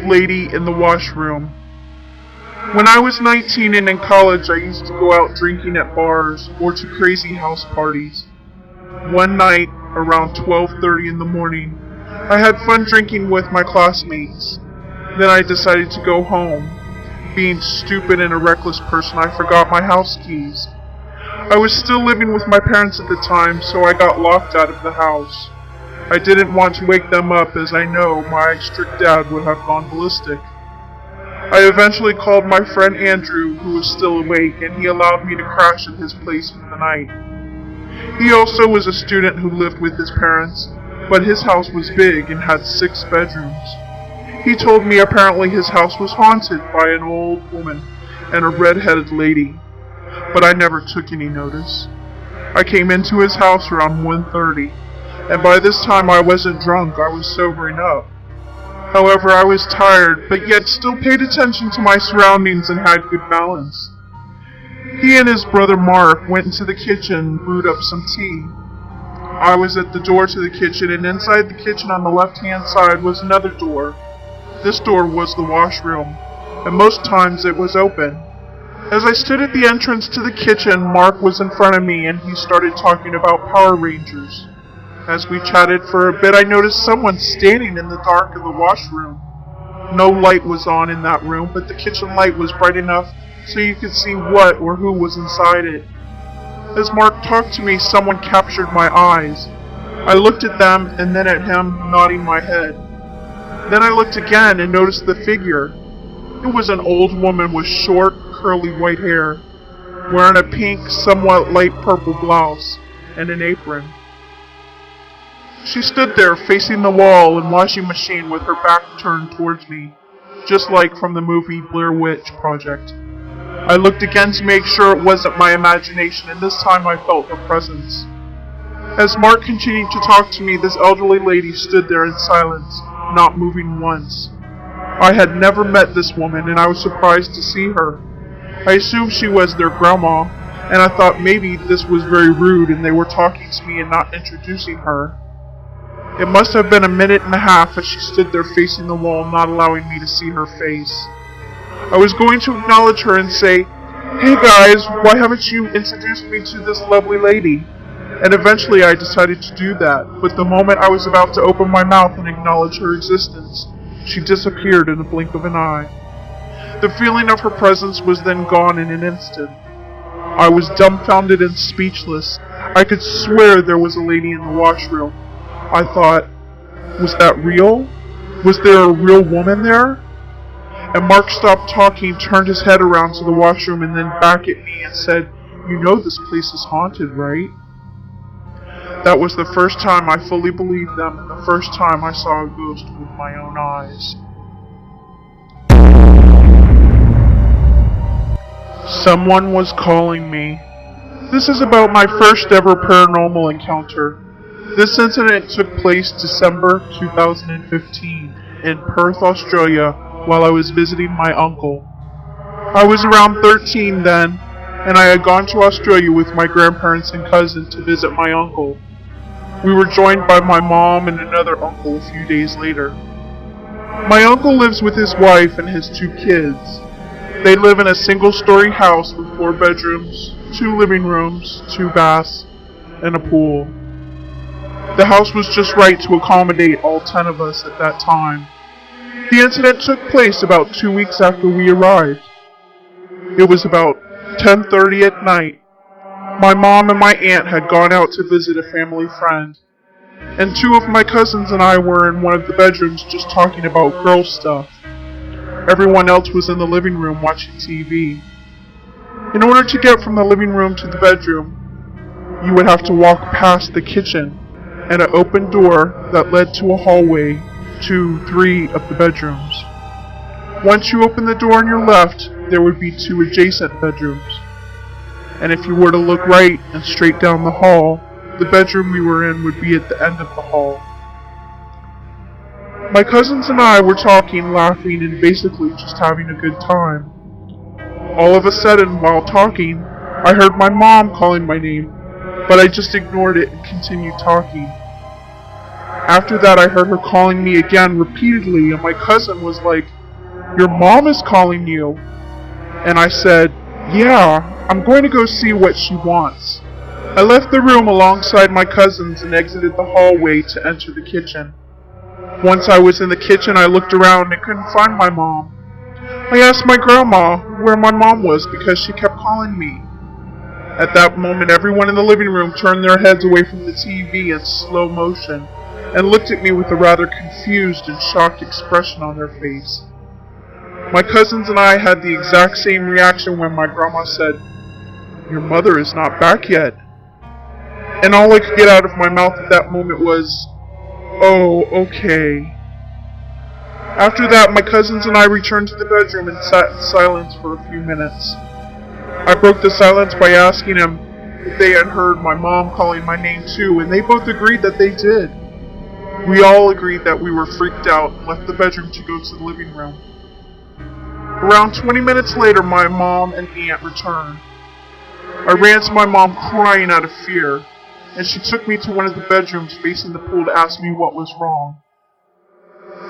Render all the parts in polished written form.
lady in the washroom. When I was 19 and in college, I used to go out drinking at bars or to crazy house parties. One night, around 12:30 in the morning, I had fun drinking with my classmates. Then I decided to go home. Being stupid and a reckless person, I forgot my house keys. I was still living with my parents at the time, so I got locked out of the house. I didn't want to wake them up, as I know my strict dad would have gone ballistic. I eventually called my friend Andrew, who was still awake, and he allowed me to crash at his place for the night. He also was a student who lived with his parents, but his house was big and had 6 bedrooms. He told me apparently his house was haunted by an old woman and a red-headed lady, but I never took any notice. I came into his house around 1:30, and by this time I wasn't drunk, I was sobering up. However, I was tired, but yet still paid attention to my surroundings and had good balance. He and his brother Mark went into the kitchen and brewed up some tea. I was at the door to the kitchen, and inside the kitchen on the left-hand side was another door. This door was the washroom, and most times it was open. As I stood at the entrance to the kitchen, Mark was in front of me, and he started talking about Power Rangers. As we chatted for a bit, I noticed someone standing in the dark of the washroom. No light was on in that room, but the kitchen light was bright enough so you could see what or who was inside it. As Mark talked to me, someone captured my eyes. I looked at them and then at him, nodding my head. Then I looked again and noticed the figure. It was an old woman with short, curly white hair, wearing a pink, somewhat light purple blouse and an apron. She stood there facing the wall and washing machine with her back turned towards me, just like from the movie Blair Witch Project. I looked again to make sure it wasn't my imagination, and this time I felt her presence. As Mark continued to talk to me, this elderly lady stood there in silence, not moving once. I had never met this woman, and I was surprised to see her. I assumed she was their grandma, and I thought maybe this was very rude and they were talking to me and not introducing her. It must have been a minute and a half as she stood there facing the wall, not allowing me to see her face. I was going to acknowledge her and say, "Hey guys, why haven't you introduced me to this lovely lady?" And eventually I decided to do that, but the moment I was about to open my mouth and acknowledge her existence, she disappeared in a blink of an eye. The feeling of her presence was then gone in an instant. I was dumbfounded and speechless. I could swear there was a lady in the washroom. I thought, was that real? Was there a real woman there? And Mark stopped talking, turned his head around to the washroom, and then back at me and said, "You know this place is haunted, right?" That was the first time I fully believed them, and the first time I saw a ghost with my own eyes. Someone was calling me. This is about my first ever paranormal encounter. This incident took place December 2015 in Perth, Australia, while I was visiting my uncle. I was around 13 then, and I had gone to Australia with my grandparents and cousin to visit my uncle. We were joined by my mom and another uncle a few days later. My uncle lives with his wife and his 2 kids. They live in a single-story house with 4 bedrooms, 2 living rooms, 2 baths, and a pool. The house was just right to accommodate all 10 of us at that time. The incident took place about 2 weeks after we arrived. It was about 10:30 at night. My mom and my aunt had gone out to visit a family friend, and 2 of my cousins and I were in one of the bedrooms just talking about girl stuff. Everyone else was in the living room watching TV. In order to get from the living room to the bedroom, you would have to walk past the kitchen and an open door that led to a hallway to 3 of the bedrooms. Once you open the door on your left, there would be 2 adjacent bedrooms. And if you were to look right and straight down the hall, the bedroom we were in would be at the end of the hall. My cousins and I were talking, laughing, and basically just having a good time. All of a sudden, while talking, I heard my mom calling my name, but I just ignored it and continued talking. After that, I heard her calling me again repeatedly, and my cousin was like, "Your mom is calling you." And I said, "Yeah, I'm going to go see what she wants." I left the room alongside my cousins and exited the hallway to enter the kitchen. Once I was in the kitchen, I looked around and couldn't find my mom. I asked my grandma where my mom was because she kept calling me. At that moment, everyone in the living room turned their heads away from the TV in slow motion and looked at me with a rather confused and shocked expression on their face. My cousins and I had the exact same reaction when my grandma said, "Your mother is not back yet." And all I could get out of my mouth at that moment was, "Oh, okay." After that, my cousins and I returned to the bedroom and sat in silence for a few minutes. I broke the silence by asking them if they had heard my mom calling my name too, and they both agreed that they did. We all agreed that we were freaked out and left the bedroom to go to the living room. Around 20 minutes later, my mom and aunt returned. I ran to my mom crying out of fear, and she took me to one of the bedrooms facing the pool to ask me what was wrong.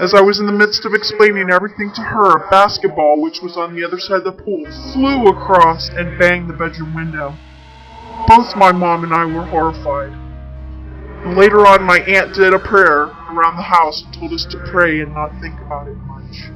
As I was in the midst of explaining everything to her, a basketball, which was on the other side of the pool, flew across and banged the bedroom window. Both my mom and I were horrified. And later on, my aunt did a prayer around the house and told us to pray and not think about it much.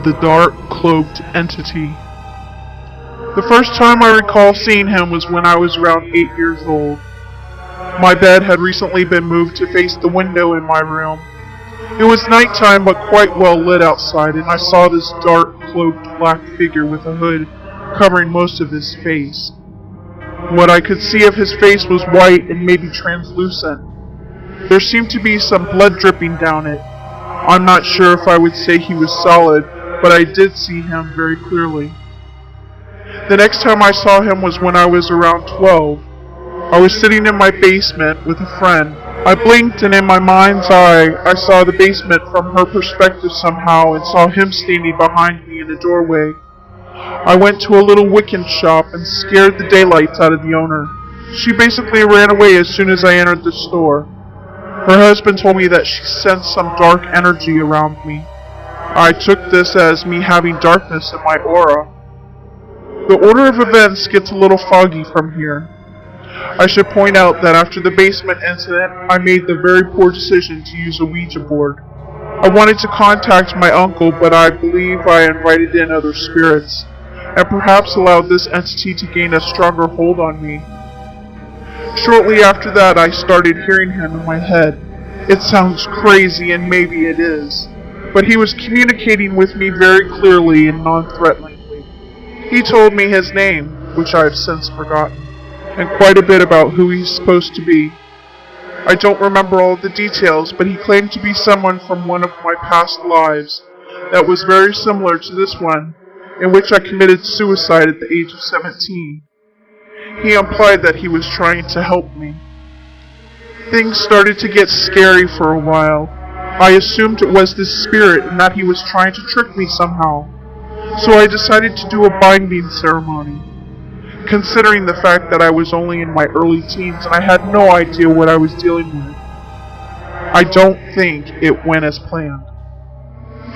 The dark, cloaked entity. The first time I recall seeing him was when I was around 8 years old. My bed had recently been moved to face the window in my room. It was nighttime but quite well lit outside, and I saw this dark, cloaked black figure with a hood covering most of his face. What I could see of his face was white and maybe translucent. There seemed to be some blood dripping down it. I'm not sure if I would say he was solid, but I did see him very clearly. The next time I saw him was when I was around 12. I was sitting in my basement with a friend. I blinked, and in my mind's eye, I saw the basement from her perspective somehow and saw him standing behind me in the doorway. I went to a little Wiccan shop and scared the daylights out of the owner. She basically ran away as soon as I entered the store. Her husband told me that she sensed some dark energy around me. I took this as me having darkness in my aura. The order of events gets a little foggy from here. I should point out that after the basement incident, I made the very poor decision to use a Ouija board. I wanted to contact my uncle, but I believe I invited in other spirits, and perhaps allowed this entity to gain a stronger hold on me. Shortly after that, I started hearing him in my head. It sounds crazy, and maybe it is, but he was communicating with me very clearly and non-threateningly. He told me his name, which I have since forgotten, and quite a bit about who he's supposed to be. I don't remember all of the details, but he claimed to be someone from one of my past lives that was very similar to this one, in which I committed suicide at the age of 17. He implied that he was trying to help me. Things started to get scary for a while. I assumed it was this spirit and that he was trying to trick me somehow. So I decided to do a binding ceremony. Considering the fact that I was only in my early teens and I had no idea what I was dealing with. I don't think it went as planned.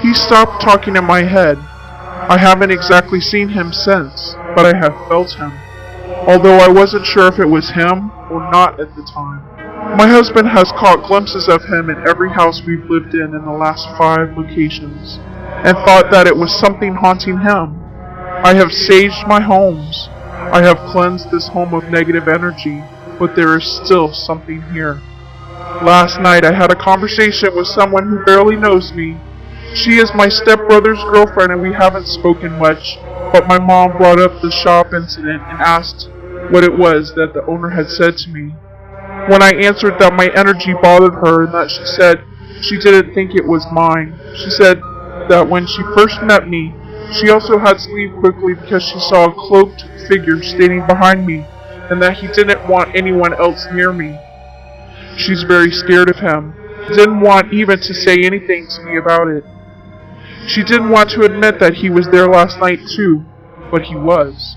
He stopped talking in my head. I haven't exactly seen him since, but I have felt him. Although I wasn't sure if it was him or not at the time. My husband has caught glimpses of him in every house we've lived in the last 5 locations, and thought that it was something haunting him. I have saged my homes. I have cleansed this home of negative energy, but there is still something here. Last night I had a conversation with someone who barely knows me. She is my stepbrother's girlfriend and we haven't spoken much, but my mom brought up the shop incident and asked what it was that the owner had said to me. When I answered that my energy bothered her and that she said she didn't think it was mine, she said that when she first met me, she also had to leave quickly because she saw a cloaked figure standing behind me and that he didn't want anyone else near me. She's very scared of him. Didn't want even to say anything to me about it. She didn't want to admit that he was there last night too, but he was.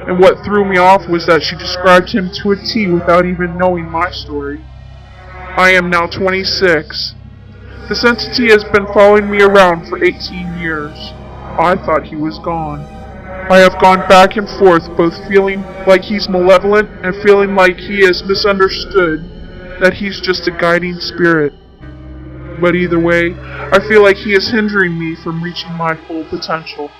And what threw me off was that she described him to a T without even knowing my story. I am now 26. This entity has been following me around for 18 years. I thought he was gone. I have gone back and forth, both feeling like he's malevolent and feeling like he is misunderstood, that he's just a guiding spirit. But either way, I feel like he is hindering me from reaching my full potential.